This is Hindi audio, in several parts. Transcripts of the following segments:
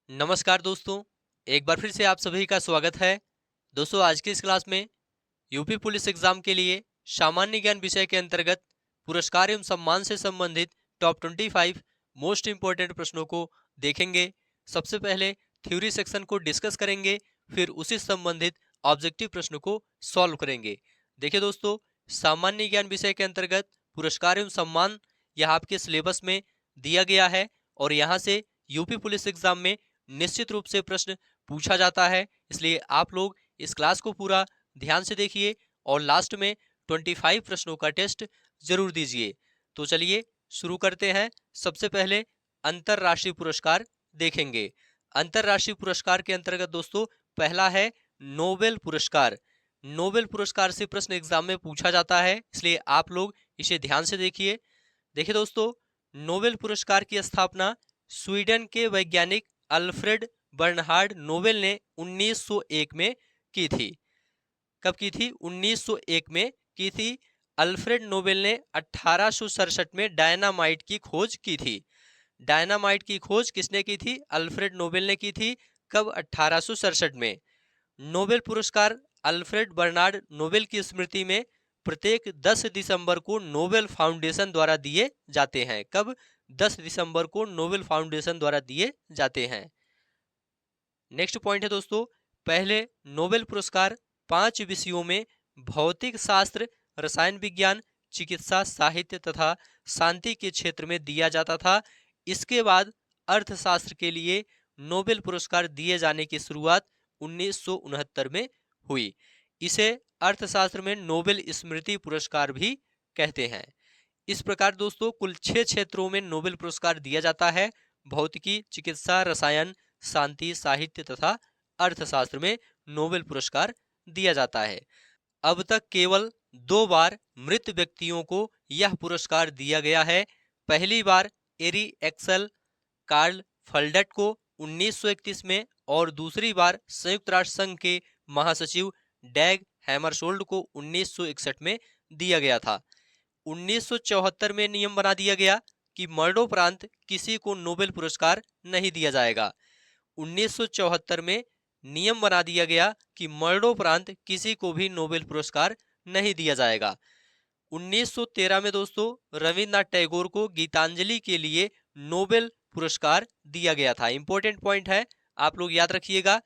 नमस्कार दोस्तों, एक बार फिर से आप सभी का स्वागत है। दोस्तों, आज की इस क्लास में यूपी पुलिस एग्जाम के लिए सामान्य ज्ञान विषय के अंतर्गत पुरस्कार एवं सम्मान से संबंधित टॉप 25 मोस्ट इंपोर्टेंट प्रश्नों को देखेंगे। सबसे पहले थ्योरी सेक्शन को डिस्कस करेंगे, फिर उसी से संबंधित ऑब्जेक्टिव प्रश्न को सॉल्व करेंगे। देखिए दोस्तों, सामान्य ज्ञान विषय के अंतर्गत पुरस्कार एवं सम्मान यह आपके सिलेबस में दिया गया है और यहाँ से यूपी पुलिस एग्जाम में निश्चित रूप से प्रश्न पूछा जाता है। इसलिए आप लोग इस क्लास को पूरा ध्यान से देखिए और लास्ट में 25 प्रश्नों का टेस्ट जरूर दीजिए। तो चलिए शुरू करते हैं। सबसे पहले अंतरराष्ट्रीय पुरस्कार देखेंगे। अंतरराष्ट्रीय पुरस्कार के अंतर्गत दोस्तों पहला है नोबेल पुरस्कार। नोबेल पुरस्कार से प्रश्न एग्जाम में पूछा जाता है, इसलिए आप लोग इसे ध्यान से देखिए। देखिए दोस्तों, नोबेल पुरस्कार की स्थापना स्वीडन के वैज्ञानिक अल्फ्रेड बर्नहार्ड नोबेल ने 1901 में की थी। कब की थी? 1901 में की थी। अल्फ्रेड नोबेल ने 1867 में डायनामाइट की खोज की थी। डायनामाइट की खोज किसने की थी? अल्फ्रेड नोबेल ने की थी। कब? 1867 में। नोबेल पुरस्कार अल्फ्रेड बर्नार्ड नोबेल की स्मृति में प्रत्येक 10 दिसंबर को नोबेल फाउंडेशन द्वारा दिए जाते हैं। कब? 10 दिसंबर को नोबेल फाउंडेशन द्वारा दिए जाते हैं। नेक्स्ट पॉइंट है दोस्तों, पहले नोबेल पुरस्कार 5 विषयों में भौतिक शास्त्र, रसायन विज्ञान, चिकित्सा, साहित्य तथा शांति के क्षेत्र में दिया जाता था। इसके बाद अर्थशास्त्र के लिए नोबेल पुरस्कार दिए जाने की शुरुआत 1969 में हुई। इसे अर्थशास्त्र में नोबेल स्मृति पुरस्कार भी कहते हैं। इस प्रकार दोस्तों कुल 6 क्षेत्रों में नोबेल पुरस्कार दिया जाता है। भौतिकी, चिकित्सा, रसायन, शांति, साहित्य तथा अर्थशास्त्र में नोबेल पुरस्कार दिया जाता है। अब तक केवल 2 बार मृत व्यक्तियों को यह पुरस्कार दिया गया है। पहली बार एरी एक्सल कार्ल फल्डट को 1931 में और दूसरी बार संयुक्त राष्ट्र संघ के महासचिव डैग हैमरशोल्ड को 1961 में दिया गया था। 1974 में नियम बना दिया गया कि मरणोपरांत किसी को नोबेल पुरस्कार नहीं दिया जाएगा। 1974 में नियम बना दिया गया कि मरणोपरांत किसी को भी नोबेल पुरस्कार नहीं दिया जाएगा। 1913 में दोस्तों रविन्द्रनाथ टैगोर को गीतांजलि के लिए नोबेल पुरस्कार दिया गया था। इंपॉर्टेंट पॉइंट है, आप लोग याद रखिएगा।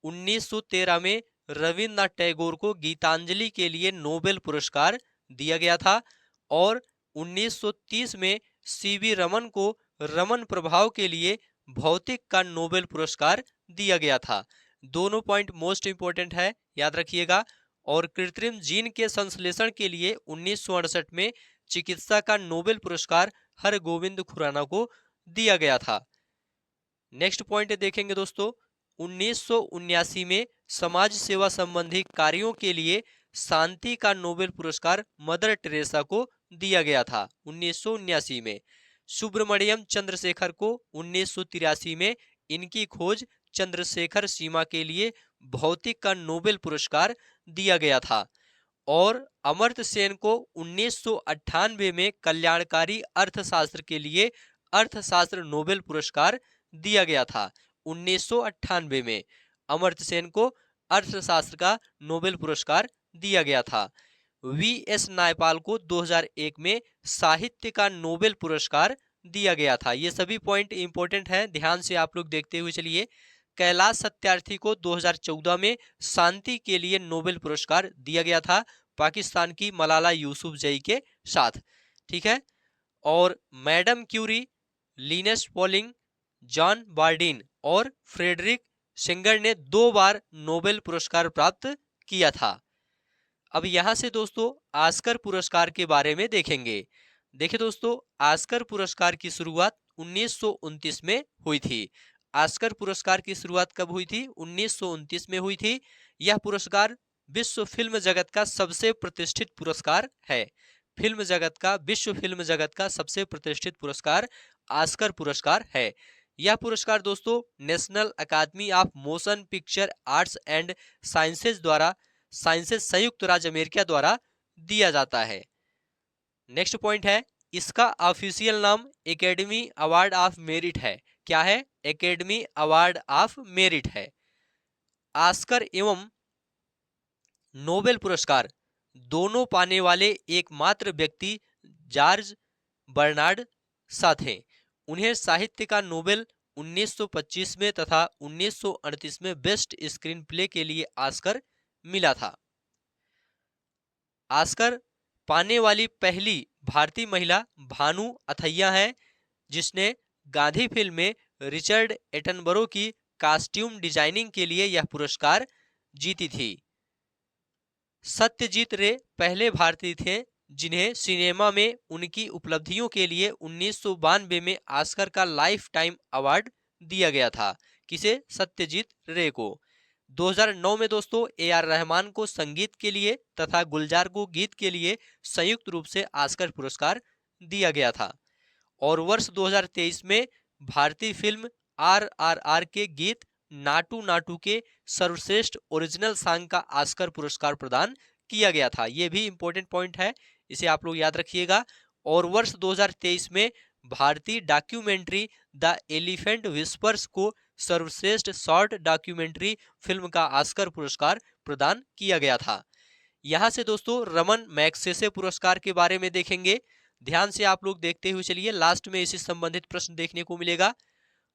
1913 में रविन्द्रनाथ टैगोर को गीतांजलि के लिए नोबेल पुरस्कार दिया गया था और 1930 में सीवी रमन को रमन प्रभाव के लिए भौतिक का नोबेल पुरस्कार दिया गया था। दोनों पॉइंट मोस्ट इंपोर्टेंट है, याद रखिएगा। और कृत्रिम जीन के संश्लेषण के लिए 1968 में चिकित्सा का नोबेल पुरस्कार हरगोविंद खुराना को दिया गया था। नेक्स्ट पॉइंट देखेंगे दोस्तों, 1979 में समाज सेवा संबंधी कार्यों के लिए शांति का नोबेल पुरस्कार मदर टेरेसा को दिया गया था। 1979 में सुब्रमण्यम चंद्रशेखर को 1983 में इनकी खोज चंद्रशेखर सीमा के लिए भौतिक का नोबेल पुरस्कार दिया गया था और अमर्त्य सेन को 1998 में कल्याणकारी अर्थशास्त्र के लिए अर्थशास्त्र नोबेल पुरस्कार दिया गया था। 1998 में अमर्त्य सेन को अर्थशास्त्र का नोबेल पुरस्कार दिया गया था। वी.एस. नायपाल को 2001 में साहित्य का नोबेल पुरस्कार दिया गया था। ये सभी पॉइंट इंपॉर्टेंट हैं, ध्यान से आप लोग देखते हुए चलिए। कैलाश सत्यार्थी को 2014 में शांति के लिए नोबेल पुरस्कार दिया गया था, पाकिस्तान की मलाला यूसुफजई के साथ। ठीक है। और madam Curie, Linus Pauling, John Bardeen और फ्रेडरिक सिंगर ने 2 बार नोबेल पुरस्कार प्राप्त किया था। अब यहां से दोस्तों आस्कर पुरस्कार के बारे में देखेंगे। देखिए दोस्तों, आस्कर पुरस्कार की शुरुआत 1929 में हुई थी। आस्कर पुरस्कार की शुरुआत कब हुई थी? 1929 में हुई थी। यह पुरस्कार विश्व फिल्म जगत का सबसे प्रतिष्ठित पुरस्कार है। विश्व फिल्म जगत का सबसे प्रतिष्ठित पुरस्कार आस्कर पुरस्कार है। यह पुरस्कार दोस्तों national academy of motion picture arts and sciences संयुक्त राज्य अमेरिका द्वारा दिया जाता है। नेक्स्ट पॉइंट है, इसका ऑफिशियल नाम एकेडमी अवार्ड ऑफ मेरिट है। क्या है? एकेडमी अवार्ड ऑफ मेरिट है। ऑस्कर एवं नोबेल पुरस्कार दोनों पाने वाले एकमात्र व्यक्ति जॉर्ज बर्नार्ड शॉ थे। उन्हें साहित्य का नोबेल 1925 में तथा 1938 में बेस्ट स्क्रीन प्ले के लिए ऑस्कर मिला था। ऑस्कर पाने वाली पहली भारतीय महिला भानु अथैया है, जिसने गांधी फिल्म में रिचर्ड एटनबरो की कॉस्ट्यूम डिजाइनिंग के लिए यह पुरस्कार जीती थी। सत्यजीत रे पहले भारतीय थे जिन्हें सिनेमा में उनकी उपलब्धियों के लिए 1992 में ऑस्कर का लाइफ टाइम अवार्ड दिया गया था। किसे? सत्यजीत रे को। 2009 में दोस्तों ए.आर. रहमान को संगीत के लिए तथा गुलजार को गीत के लिए संयुक्त रूप से ऑस्कर पुरस्कार दिया गया था। और वर्ष 2023 में भारतीय फिल्म RRR के गीत नाटू नाटू के सर्वश्रेष्ठ ओरिजिनल सॉन्ग का ऑस्कर पुरस्कार प्रदान किया गया था। यह भी इंपॉर्टेंट पॉइंट है, इसे आप लोग याद रखिएगा। और वर्ष 2023 में भारतीय डॉक्यूमेंट्री द एलिफेंट विस्पर्स को सर्वश्रेष्ठ शॉर्ट डॉक्यूमेंट्री फिल्म का ऑस्कर पुरस्कार प्रदान किया गया था। यहां से दोस्तों रमन मैग्सेसे पुरस्कार के बारे में देखेंगे। ध्यान से आप लोग देखते हुए चलिए, लास्ट में इसी संबंधित प्रश्न देखने को मिलेगा।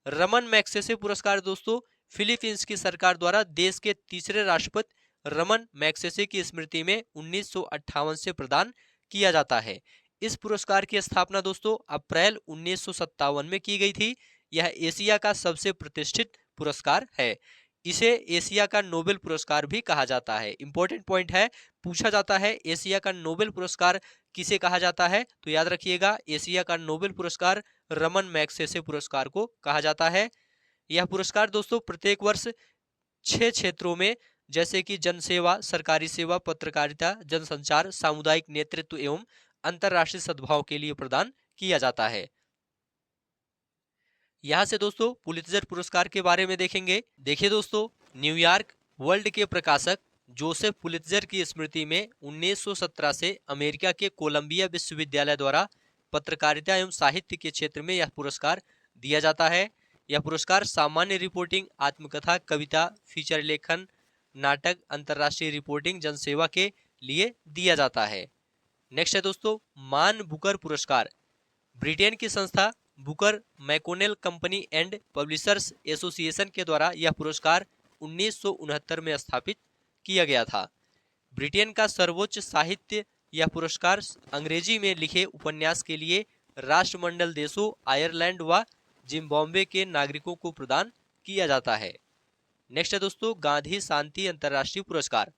रमन मैग्सेसे पुरस्कार दोस्तों फिलीपींस की सरकार द्वारा देश के तीसरे राष्ट्रपति रमन मैग्सेसे की स्मृति में 1958 से प्रदान किया जाता है। इस पुरस्कार की स्थापना दोस्तों अप्रैल 1957 में की गई थी। यह एशिया का सबसे प्रतिष्ठित पुरस्कार है। इसे एशिया का नोबेल पुरस्कार भी कहा जाता है। इंपॉर्टेंट पॉइंट है, पूछा जाता है एशिया का नोबेल पुरस्कार किसे कहा जाता है, तो याद रखिएगा एशिया का नोबेल पुरस्कार रमन मैग्सेसे पुरस्कार को कहा जाता है। यह पुरस्कार दोस्तों प्रत्येक वर्ष 6 क्षेत्रों में, जैसे कि जनसेवा, सरकारी सेवा, पत्रकारिता, जनसंचार, सामुदायिक नेतृत्व एवं अंतरराष्ट्रीय सद्भाव के लिए प्रदान किया जाता है। यहां से दोस्तों पुलित्जर पुरस्कार के बारे में देखेंगे। देखिए दोस्तों, न्यूयॉर्क वर्ल्ड के प्रकाशक जोसेफ पुलित्जर की स्मृति में 1917 से अमेरिका के कोलंबिया विश्वविद्यालय द्वारा पत्रकारिता एवं साहित्य के क्षेत्र में यह पुरस्कार दिया जाता है। यह पुरस्कार सामान्य रिपोर्टिंग, आत्मकथा, कविता, फीचर लेखन, नाटक, अंतर्राष्ट्रीय रिपोर्टिंग, जनसेवा के लिए दिया जाता है। नेक्स्ट है दोस्तों मान बुकर पुरस्कार। ब्रिटेन की संस्था Booker McConnell company and publishers association के द्वारा यह पुरस्कार 1969 में स्थापित किया गया था। ब्रिटेन का सर्वोच्च साहित्य यह पुरस्कार अंग्रेजी में लिखे उपन्यास के लिए राष्ट्रमंडल देशों आयरलैंड व जिम्बाब्वे के नागरिकों को प्रदान किया जाता है। नेक्स्ट है दोस्तों गांधी शांति अंतर्राष्ट्रीय पुरस्कार।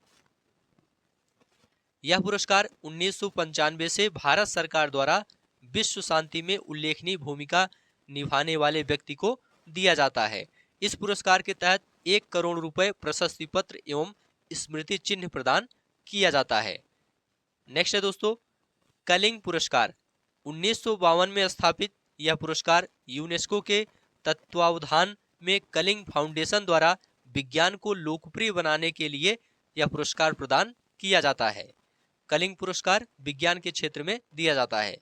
यह पुरस्कार 1995 से भारत सरकार द्वारा विश्व शांति में उल्लेखनीय भूमिका निभाने वाले व्यक्ति को दिया जाता है। इस पुरस्कार के तहत 1 करोड़ रुपए प्रशस्ति पत्र एवं स्मृति चिन्ह प्रदान किया जाता है। नेक्स्ट है दोस्तों कलिंग पुरस्कार। 1952 में स्थापित यह पुरस्कार यूनेस्को के तत्वावधान में कलिंग फाउंडेशन द्वारा विज्ञान को लोकप्रिय बनाने के लिए यह पुरस्कार प्रदान किया जाता है। कलिंग पुरस्कार विज्ञान के क्षेत्र में दिया जाता है।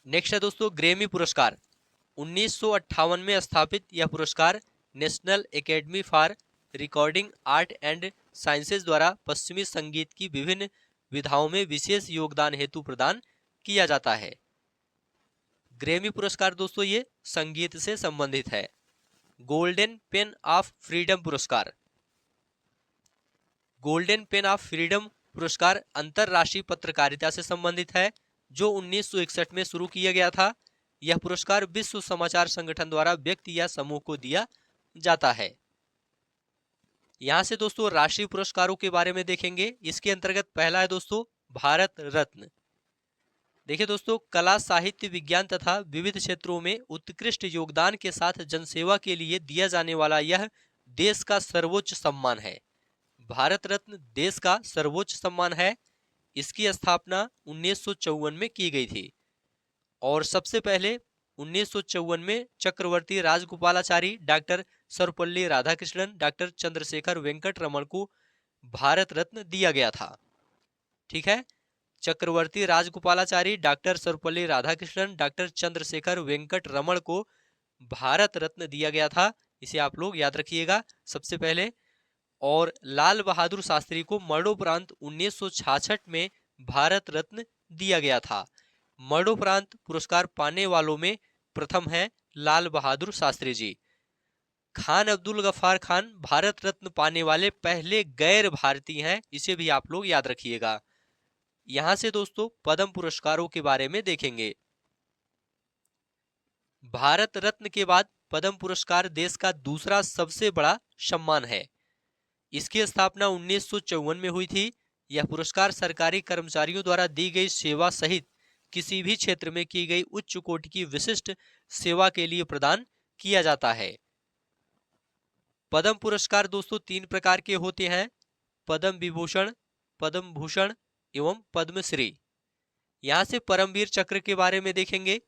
नेक्स्ट है दोस्तों ग्रैमी पुरस्कार। 1958 में स्थापित यह पुरस्कार national academy for recording art and sciences द्वारा पश्चिमी संगीत की विभिन्न विधाओं में विशेष योगदान हेतु प्रदान किया जाता है। ग्रैमी पुरस्कार दोस्तों ये संगीत से संबंधित है। गोल्डन पेन ऑफ फ्रीडम पुरस्कार। गोल्डन पेन ऑफ फ्रीडम पुरस्कार अंतरराष्ट्रीय पत्रकारिता से संबंधित है, जो 1961 में शुरू किया गया था। यह पुरस्कार विश्व समाचार संगठन द्वारा व्यक्ति या समूह को दिया जाता है। यहां से दोस्तों राष्ट्रीय पुरस्कारों के बारे में देखेंगे। इसके अंतर्गत पहला है दोस्तों भारत रत्न। देखिए दोस्तों कला, साहित्य, विज्ञान तथा विविध क्षेत्रों में उत्कृष्ट योगदान के साथ जनसेवा के लिए दिया जाने वाला यह देश का सर्वोच्च सम्मान है। भारत रत्न देश का सर्वोच्च सम्मान है। इसकी स्थापना 1954 में की गई थी और सबसे पहले 1954 में चक्रवर्ती राजगोपालाचारी, डॉक्टर सर्वपल्ली राधाकृष्णन, डॉक्टर चंद्रशेखर वेंकट रमन को भारत रत्न दिया गया था। ठीक है, चक्रवर्ती राजगोपालाचारी, डॉक्टर सर्वपल्ली राधाकृष्णन, डॉक्टर चंद्रशेखर वेंकट रमण को भारत रत्न दिया गया था। इसे आप लोग याद रखिएगा सबसे पहले। और लाल बहादुर शास्त्री को मरणोपरांत 1966 में भारत रत्न दिया गया था। मरणोपरांत पुरस्कार पाने वालों में प्रथम है लाल बहादुर शास्त्री जी। खान अब्दुल गफ्फार खान भारत रत्न पाने वाले पहले गैर भारतीय हैं, इसे भी आप लोग याद रखिएगा। यहां से दोस्तों पद्म पुरस्कारों के बारे में देखेंगे। भारत रत्न के बाद पद्म पुरस्कार देश का दूसरा सबसे बड़ा सम्मान है। इसकी स्थापना 1954 में हुई थी। यह पुरस्कार सरकारी कर्मचारियों द्वारा दी गई सेवा सहित किसी भी क्षेत्र में की गई उच्च कोटि की विशिष्ट सेवा के लिए प्रदान किया जाता है। पद्म पुरस्कार दोस्तों 3 प्रकार के होते हैं, पद्म विभूषण, पद्म भूषण एवं पद्मश्री। यहां से परमवीर चक्र के बारे में देखेंगे।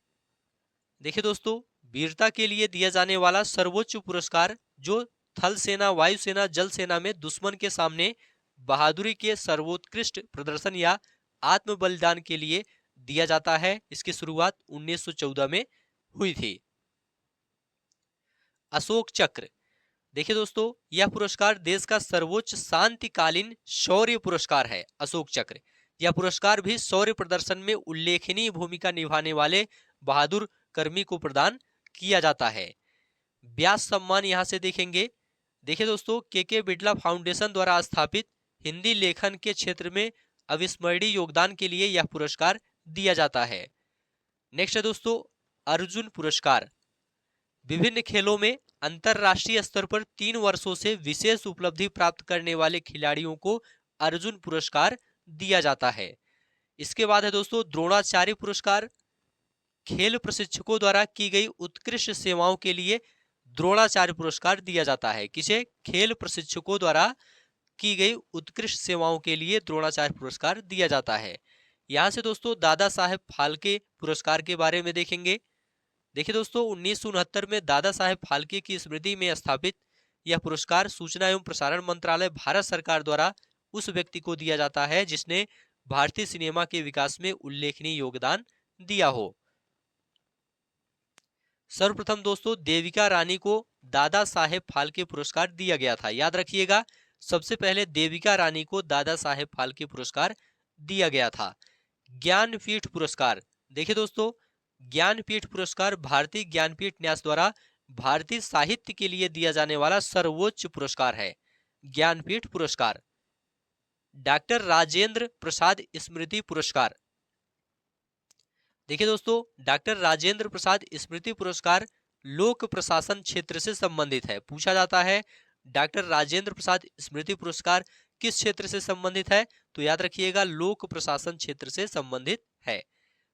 देखिए दोस्तों, वीरता के लिए दिया जाने वाला सर्वोच्च पुरस्कार जो थल सेना, वायुसेना, जल सेना में दुश्मन के सामने बहादुरी के सर्वोत्कृष्ट प्रदर्शन या आत्म बलिदान के लिए दिया जाता है। इसकी शुरुआत 1914 में हुई थी। अशोक चक्र, देखिए दोस्तों, यह पुरस्कार देश का सर्वोच्च शांतिकालीन शौर्य पुरस्कार है। अशोक चक्र यह पुरस्कार भी शौर्य प्रदर्शन में उल्लेखनीय भूमिका निभाने वाले बहादुर कर्मी को प्रदान किया जाता है। व्यास सम्मान यहां से देखेंगे। देखिए दोस्तों, के बिड़ला फाउंडेशन द्वारा स्थापित हिंदी लेखन के क्षेत्र में अविस्मरणीय योगदान के लिए यह पुरस्कार दिया जाता है। नेक्स्ट है दोस्तों अर्जुन पुरस्कार। विभिन्न खेलों में अंतरराष्ट्रीय स्तर पर 3 वर्षों से विशेष उपलब्धि प्राप्त करने वाले खिलाड़ियों को अर्जुन पुरस्कार दिया जाता है। इसके बाद है दोस्तों द्रोणाचार्य पुरस्कार। खेल प्रशिक्षकों द्वारा की गई उत्कृष्ट सेवाओं के लिए द्रोणाचार्य पुरस्कार दिया जाता है। किसे? खेल प्रशिक्षकों द्वारा की गई उत्कृष्ट सेवाओं के लिए द्रोणाचार्य पुरस्कार दिया जाता है। यहां से दोस्तों दादा साहेब फाल्के पुरस्कार के बारे में देखेंगे। देखिए दोस्तों, 1969 में दादा साहेब फाल्के की स्मृति में स्थापित यह पुरस्कार सूचना एवं प्रसारण मंत्रालय भारत सरकार द्वारा उस व्यक्ति को दिया जाता है जिसने भारतीय सिनेमा के विकास में उल्लेखनीय योगदान दिया हो। सर्वप्रथम दोस्तों देविका रानी को दादा साहेब फाल्के पुरस्कार दिया गया था। याद रखिएगा, सबसे पहले देविका रानी को दादा साहेब फाल्के पुरस्कार दिया गया था। ज्ञानपीठ पुरस्कार, देखिए दोस्तों, ज्ञानपीठ पुरस्कार भारतीय ज्ञानपीठ न्यास द्वारा भारतीय साहित्य के लिए दिया जाने वाला सर्वोच्च पुरस्कार है। ज्ञानपीठ पुरस्कार। डॉक्टर राजेंद्र प्रसाद स्मृति पुरस्कार। देखिए दोस्तों, डॉक्टर राजेंद्र प्रसाद स्मृति पुरस्कार लोक प्रशासन क्षेत्र से संबंधित है। पूछा जाता है डॉक्टर राजेंद्र प्रसाद स्मृति पुरस्कार किस क्षेत्र से संबंधित है, तो याद रखिएगा लोक प्रशासन क्षेत्र से संबंधित है।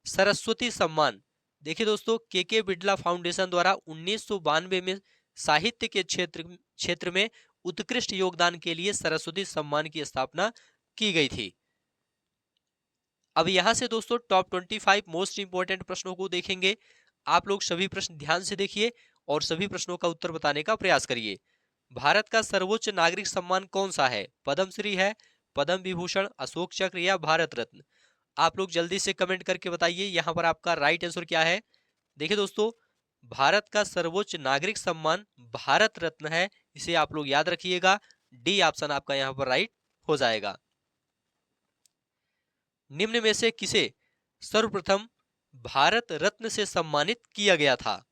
सरस्वती सम्मान, देखिए दोस्तों, के बिड़ला फाउंडेशन द्वारा 1992 में साहित्य के क्षेत्र में उत्कृष्ट योगदान के लिए सरस्वती सम्मान की स्थापना की गई थी। अब यहां से दोस्तों टॉप 25 मोस्ट इंपोर्टेंट प्रश्नों को देखेंगे। आप लोग सभी प्रश्न ध्यान से देखिए और सभी प्रश्नों का उत्तर बताने का प्रयास करिए। भारत का सर्वोच्च नागरिक सम्मान कौन सा है? पद्मश्री है, पद्म विभूषण, अशोक चक्र या भारत रत्न? आप लोग जल्दी से कमेंट करके बताइए यहाँ पर आपका राइट आंसर क्या है। देखिए दोस्तों, भारत का सर्वोच्च नागरिक सम्मान भारत रत्न है। इसे आप लोग याद रखिएगा। डी ऑप्शन आपका यहाँ पर राइट हो जाएगा। निम्न में से किसे सर्वप्रथम भारत रत्न से सम्मानित किया गया था?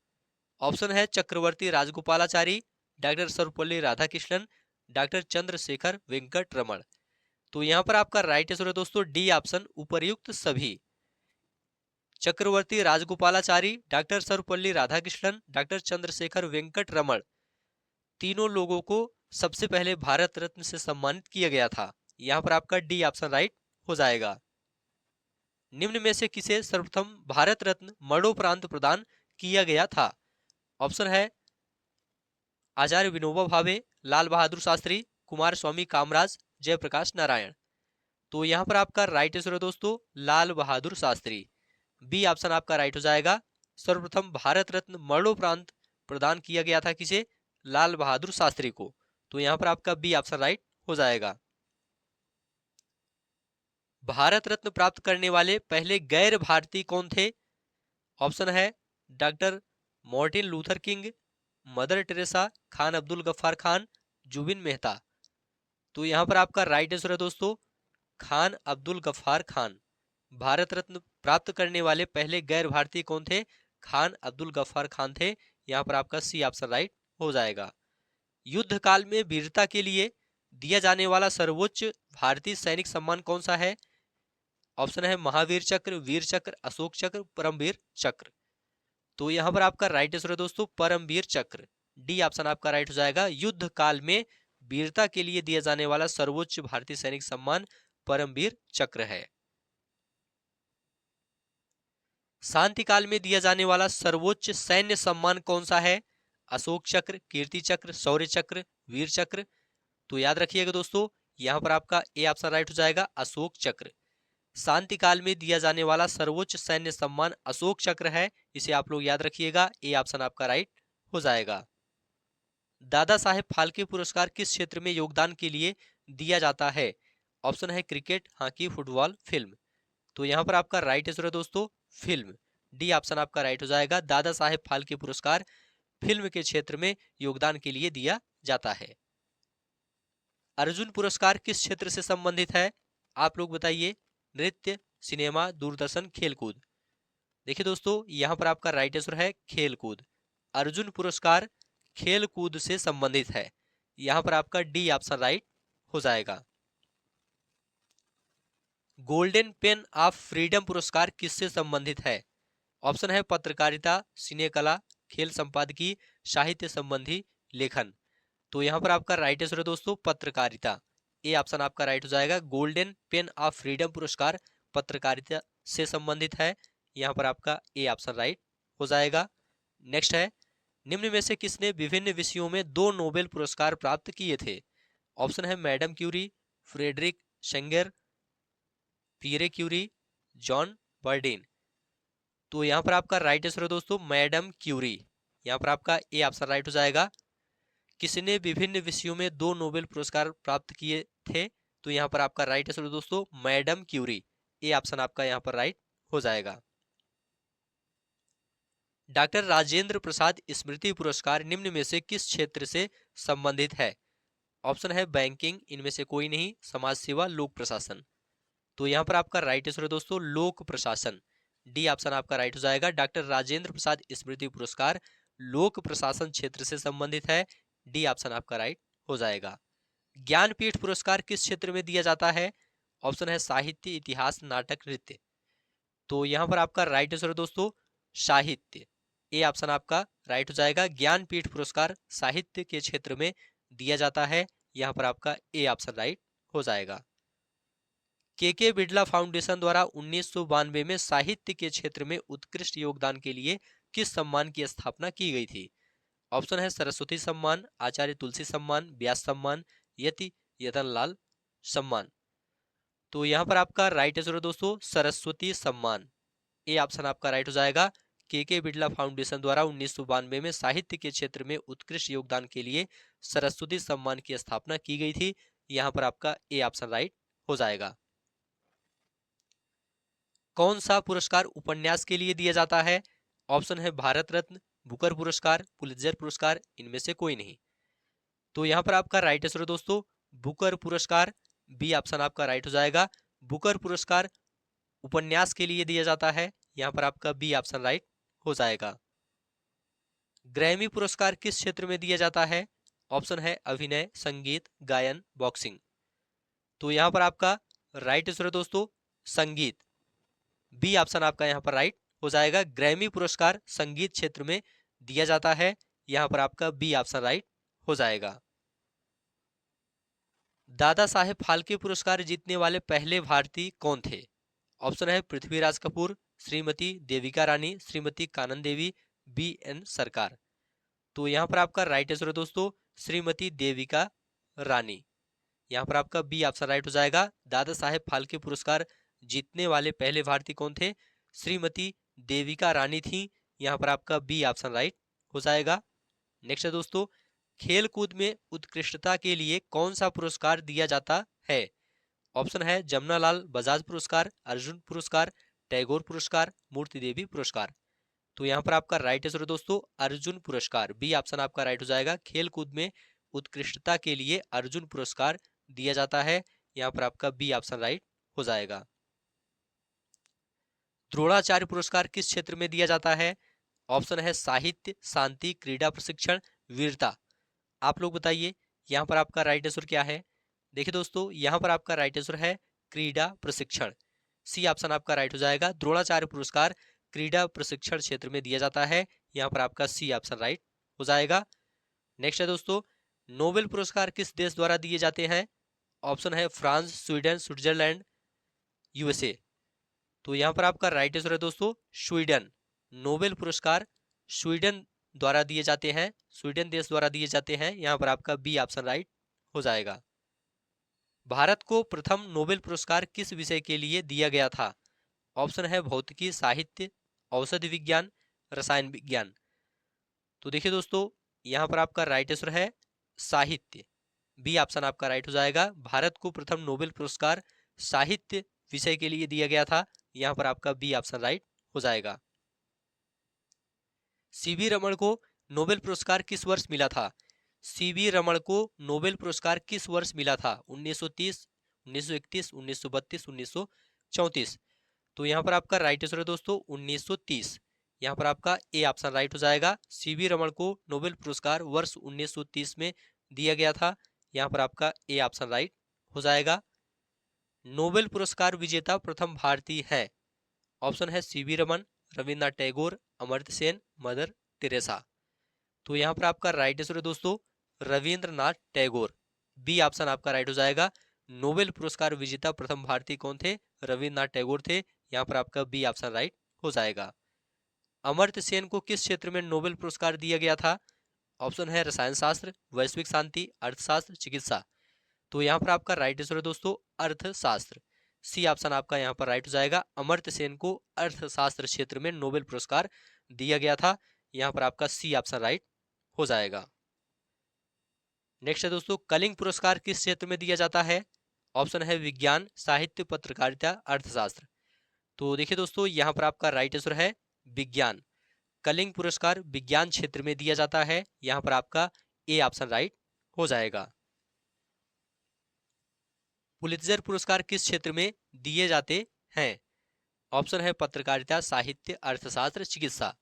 ऑप्शन है चक्रवर्ती राजगोपालाचारी, डॉक्टर सर्वपल्ली राधाकृष्णन, डॉक्टर चंद्रशेखर वेंकट रमण। तो यहां पर आपका राइट आंसर है दोस्तों डी ऑप्शन, उपर्युक्त सभी। चक्रवर्ती राजगोपालाचारी, डॉक्टर सर्वपल्ली राधाकृष्णन, डॉक्टर चंद्रशेखर वेंकट रमण, तीनों लोगों को सबसे पहले भारत रत्न से सम्मानित किया गया था। यहां पर आपका डी ऑप्शन राइट हो जाएगा। निम्न में से किसे सर्वप्रथम भारत रत्न मरणोपरांत प्रदान किया गया था? ऑप्शन है आचार्य विनोबा भावे, लाल बहादुर शास्त्री, कुमार स्वामी कामराज, जयप्रकाश नारायण। तो यहाँ पर आपका राइट आंसर है दोस्तों लाल बहादुर शास्त्री। बी ऑप्शन आपका राइट हो जाएगा। सर्वप्रथम भारत रत्न मरणोपरांत प्रदान किया गया था किसे? लाल बहादुर शास्त्री को। तो यहाँ पर आपका बी ऑप्शन राइट हो जाएगा। भारत रत्न प्राप्त करने वाले पहले गैर भारतीय कौन थे? ऑप्शन है doctor Martin Luther King, mother Teresa, Khan Abdul Ghaffar Khan, Zubin Mehta. तो यहाँ पर आपका राइट आंसर है दोस्तों खान अब्दुल गफ्फार खान। भारत रत्न प्राप्त करने वाले पहले गैर भारतीय कौन थे? खान अब्दुल गफ्फार खान थे। यहाँ पर आपका सी ऑप्शन राइट हो जाएगा। युद्ध काल में वीरता के लिए दिया जाने वाला सर्वोच्च भारतीय सैनिक सम्मान कौन सा है? ऑप्शन है महावीर चक्र, वीर चक्र, अशोक चक्र, परमवीर चक्र। तो यहाँ पर आपका राइट आंसर है दोस्तों परमवीर चक्र। डी ऑप्शन आपका राइट हो जाएगा। युद्ध काल में वीरता के लिए दिया जाने वाला सर्वोच्च भारतीय सैनिक सम्मान परमवीर चक्र है। शांति काल में दिया जाने वाला सर्वोच्च सैन्य सम्मान कौन सा है? अशोक चक्र, कीर्ति चक्र, शौर्य चक्र, वीर चक्र। तो याद रखिएगा दोस्तों यहाँ पर आपका ए ऑप्शन राइट हो जाएगा अशोक चक्र। शांति काल में दिया जाने वाला सर्वोच्च सैन्य सम्मान अशोक चक्र है। इसे आप लोग याद रखिएगा, ए ऑप्शन आपका राइट हो जाएगा। दादा साहेब फाल्के पुरस्कार किस क्षेत्र में योगदान के लिए दिया जाता है? ऑप्शन है क्रिकेट, हॉकी, फुटबॉल, फिल्म। तो यहाँ पर आपका राइट आंसर है दोस्तों फिल्म। डी ऑप्शन आपका राइट हो जाएगा। दादा साहेब फाल्के पुरस्कार फिल्म के क्षेत्र में योगदान के लिए दिया जाता है। अर्जुन पुरस्कार किस क्षेत्र से संबंधित है? आप लोग बताइए। नृत्य, सिनेमा, दूरदर्शन, खेलकूद। देखिए दोस्तों यहाँ पर आपका राइट आंसर है खेलकूद। अर्जुन पुरस्कार खेलकूद से संबंधित है। यहाँ पर आपका डी ऑप्शन राइट हो जाएगा। गोल्डन पेन ऑफ फ्रीडम पुरस्कार किससे संबंधित है? ऑप्शन है पत्रकारिता, सिनेकला, खेल संपादकीय, साहित्य संबंधी लेखन। तो यहाँ पर आपका राइट आंसर है दोस्तों पत्रकारिता। ए ऑप्शन आपका राइट हो जाएगा। गोल्डन पेन ऑफ फ्रीडम पुरस्कार पत्रकारिता से संबंधित है। यहाँ पर आपका ए ऑप्शन राइट हो जाएगा। नेक्स्ट है निम्न में से किसने विभिन्न विषयों में 2 नोबेल पुरस्कार प्राप्त किए थे? ऑप्शन है madam Curie, Frederick Sanger, Pierre Curie, John Bardeen. तो यहाँ पर आपका राइट आंसर है दोस्तों मैडम क्यूरी। यहाँ पर आपका ए ऑप्शन राइट हो जाएगा। किसने विभिन्न विषयों में 2 नोबेल पुरस्कार प्राप्त किए थे? तो यहाँ पर आपका राइट आंसर है दोस्तों मैडम क्यूरी। ए ऑप्शन आपका यहाँ पर राइट हो जाएगा। डॉक्टर राजेंद्र प्रसाद स्मृति पुरस्कार निम्न में से किस क्षेत्र से संबंधित है? ऑप्शन है बैंकिंग, इनमें से कोई नहीं, समाज सेवा, लोक प्रशासन। तो यहाँ पर आपका राइट आंसर है दोस्तों लोक प्रशासन। डी ऑप्शन आपका राइट हो जाएगा। डॉक्टर राजेंद्र प्रसाद स्मृति पुरस्कार लोक प्रशासन क्षेत्र से संबंधित है। डी ऑप्शन आपका राइट हो जाएगा। ज्ञानपीठ पुरस्कार किस क्षेत्र में दिया जाता है? ऑप्शन है साहित्य, इतिहास, नाटक, नृत्य। तो यहाँ पर आपका राइट आंसर है दोस्तों साहित्य। ए ऑप्शन आपका राइट हो जाएगा। ज्ञानपीठ पुरस्कार साहित्य के क्षेत्र में दिया जाता है। यहाँ पर आपका ए ऑप्शन राइट हो जाएगा। के बिड़ला फाउंडेशन द्वारा 1992 में साहित्य के क्षेत्र में उत्कृष्ट योगदान के लिए किस सम्मान की स्थापना की गई थी? ऑप्शन है सरस्वती सम्मान, आचार्य तुलसी सम्मान, व्यास सम्मान, यति यतन लाल सम्मान। तो यहाँ पर आपका राइट आंसर है दोस्तों सरस्वती सम्मान। ए ऑप्शन आपका राइट हो जाएगा। के बिड़ला फाउंडेशन द्वारा 1992 में साहित्य के क्षेत्र में उत्कृष्ट योगदान के लिए सरस्वती सम्मान की स्थापना की गई थी। यहाँ पर आपका ए ऑप्शन राइट हो जाएगा। कौन सा पुरस्कार उपन्यास के लिए दिया जाता है? ऑप्शन है भारत रत्न, बुकर पुरस्कार, पुलित्जर पुरस्कार, इनमें से कोई नहीं। तो यहाँ पर आपका राइट आंसर है दोस्तों बुकर पुरस्कार। बी ऑप्शन आपका राइट हो जाएगा। बुकर पुरस्कार उपन्यास के लिए दिया जाता है। यहाँ पर आपका बी ऑप्शन राइट हो जाएगा। ग्रैमी पुरस्कार किस क्षेत्र में दिया जाता है? ऑप्शन है अभिनय, संगीत, गायन, बॉक्सिंग। तो यहाँ पर आपका राइट आंसर है दोस्तों संगीत। बी ऑप्शन आपका यहाँ पर राइट हो जाएगा। ग्रैमी पुरस्कार संगीत क्षेत्र में दिया जाता है। यहाँ पर आपका बी ऑप्शन राइट हो जाएगा। दादा साहेब फाल्के पुरस्कार जीतने वाले पहले भारतीय कौन थे? ऑप्शन है पृथ्वीराज कपूर, श्रीमती देविका रानी, श्रीमती कानन देवी, बी एन सरकार। तो यहाँ पर आपका राइट आंसर है दोस्तों श्रीमती देविका रानी। यहाँ पर आपका बी ऑप्शन राइट हो जाएगा। दादा साहेब फाल्के पुरस्कार जीतने वाले पहले भारतीय कौन थे? श्रीमती देविका रानी थी। यहाँ पर आपका बी ऑप्शन राइट हो जाएगा। नेक्स्ट है दोस्तों खेल कूद में उत्कृष्टता के लिए कौन सा पुरस्कार दिया जाता है? ऑप्शन है जमुनालाल बजाज पुरस्कार, अर्जुन पुरस्कार, टैगोर पुरस्कार, मूर्ति देवी पुरस्कार। तो यहाँ पर आपका राइट आंसर है दोस्तों अर्जुन पुरस्कार, बी ऑप्शन आपका राइट हो जाएगा। खेल कूद में उत्कृष्टता के लिए अर्जुन पुरस्कार दिया जाता है, यहाँ पर आपका बी ऑप्शन राइट हो जाएगा। द्रोणाचार्य पुरस्कार किस क्षेत्र में दिया जाता है? ऑप्शन है साहित्य, शांति, क्रीड़ा प्रशिक्षण, वीरता। आप लोग बताइए यहाँ पर आपका राइट आंसर क्या है। देखिए दोस्तों यहाँ पर आपका राइट आंसर है क्रीड़ा प्रशिक्षण, सी ऑप्शन आपका राइट हो जाएगा। द्रोणाचार्य पुरस्कार क्रीड़ा प्रशिक्षण क्षेत्र में दिया जाता है, यहाँ पर आपका सी ऑप्शन राइट हो जाएगा। नेक्स्ट है दोस्तों नोबेल पुरस्कार किस देश द्वारा दिए जाते हैं? ऑप्शन है फ्रांस, स्वीडन, स्विट्जरलैंड, यूएसए। तो यहाँ पर आपका राइट आंसर है दोस्तों स्वीडन। नोबेल पुरस्कार स्वीडन द्वारा दिए जाते हैं, स्वीडन देश द्वारा दिए जाते हैं, यहाँ पर आपका बी ऑप्शन राइट हो जाएगा। भारत को प्रथम नोबेल पुरस्कार किस विषय के लिए दिया गया था? ऑप्शन है भौतिकी, साहित्य, औषधि विज्ञान, रसायन विज्ञान। तो देखिए दोस्तों यहाँ पर आपका राइट आंसर है साहित्य, बी ऑप्शन आपका राइट हो जाएगा। भारत को प्रथम नोबेल पुरस्कार साहित्य विषय के लिए दिया गया था, यहाँ पर आपका बी ऑप्शन राइट हो जाएगा। सीवी रमन को नोबेल पुरस्कार किस वर्ष मिला था? सीवी रमन को नोबेल पुरस्कार किस वर्ष मिला था? 1930, 1931, 1932, 1934। तो यहाँ पर आपका राइट आंसर है दोस्तों 1930, यहाँ पर आपका ए ऑप्शन राइट हो जाएगा। सीवी रमन को नोबेल पुरस्कार वर्ष 1930 में दिया गया था, यहाँ पर आपका ए ऑप्शन राइट हो जाएगा। नोबेल पुरस्कार विजेता प्रथम भारतीय है? ऑप्शन है CV Raman, Rabindranath Tagore, Amartya Sen, mother Teresa. तो यहाँ पर आपका राइट आंसर है दोस्तों रविंद्रनाथ टैगोर, बी ऑप्शन आपका राइट हो जाएगा। नोबेल पुरस्कार विजेता प्रथम भारतीय कौन थे? रविंद्रनाथ टैगोर थे, यहाँ पर आपका बी ऑप्शन राइट हो जाएगा। अमर्त्य सेन को किस क्षेत्र में नोबेल पुरस्कार दिया गया था? ऑप्शन है रसायन शास्त्र, वैश्विक शांति, अर्थशास्त्र, चिकित्सा। तो यहाँ पर आपका राइट आंसर है दोस्तों अर्थशास्त्र, सी ऑप्शन आपका यहाँ पर राइट हो जाएगा। अमर्त्य सेन को अर्थशास्त्र क्षेत्र में नोबेल पुरस्कार दिया गया था, यहाँ पर आपका सी ऑप्शन राइट हो जाएगा। नेक्स्ट है दोस्तों कलिंग पुरस्कार किस क्षेत्र में दिया जाता है? ऑप्शन है विज्ञान, साहित्य, पत्रकारिता, अर्थशास्त्र। तो देखिए दोस्तों यहाँ पर आपका राइट आंसर है विज्ञान। कलिंग पुरस्कार विज्ञान क्षेत्र में दिया जाता है, यहाँ पर आपका ए ऑप्शन राइट हो जाएगा। पुलित्जर पुरस्कार किस क्षेत्र में दिए जाते हैं? ऑप्शन है पत्रकारिता, साहित्य, अर्थशास्त्र, चिकित्सा।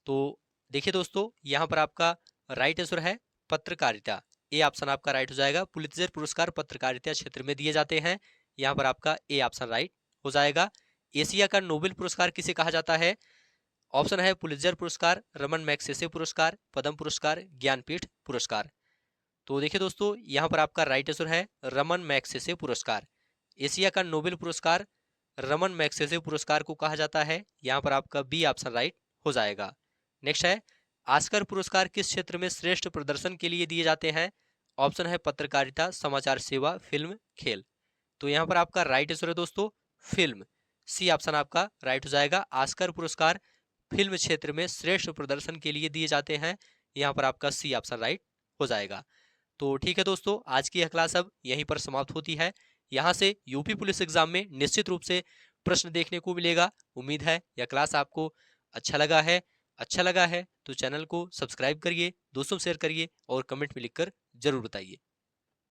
तो देखिए दोस्तों यहाँ पर आपका राइट आंसर है पत्रकारिता, ए ऑप्शन आपका राइट हो जाएगा। पुलित्जर पुरस्कार पत्रकारिता क्षेत्र में दिए जाते हैं, यहाँ पर आपका ए ऑप्शन राइट हो जाएगा। एशिया का नोबेल पुरस्कार किसे कहा जाता है? ऑप्शन है पुलित्जर पुरस्कार, रमन मैग्सेसे पुरस्कार, पद्म पुरस्कार, ज्ञानपीठ पुरस्कार। तो देखिए दोस्तों यहाँ पर आपका राइट आंसर है रमन मैग्सेसे पुरस्कार। एशिया का नोबेल पुरस्कार रमन मैग्सेसे पुरस्कार को कहा जाता है, यहाँ पर आपका बी ऑप्शन राइट हो जाएगा। नेक्स्ट है ऑस्कर पुरस्कार किस क्षेत्र में श्रेष्ठ प्रदर्शन के लिए दिए जाते हैं? ऑप्शन है पत्रकारिता, समाचार सेवा, फिल्म, खेल। तो यहाँ पर आपका राइट आंसर है दोस्तों फिल्म, सी ऑप्शन आपका राइट हो जाएगा। ऑस्कर पुरस्कार फिल्म क्षेत्र में श्रेष्ठ प्रदर्शन के लिए दिए जाते हैं, यहाँ पर आपका सी ऑप्शन राइट हो जाएगा। तो ठीक है दोस्तों आज की यह क्लास अब यहीं पर समाप्त होती है। यहाँ से यूपी पुलिस एग्जाम में निश्चित रूप से प्रश्न देखने को मिलेगा। उम्मीद है यह क्लास आपको अच्छा लगा है तो चैनल को सब्सक्राइब करिए, दोस्तों शेयर करिए और कमेंट में लिखकर जरूर बताइए।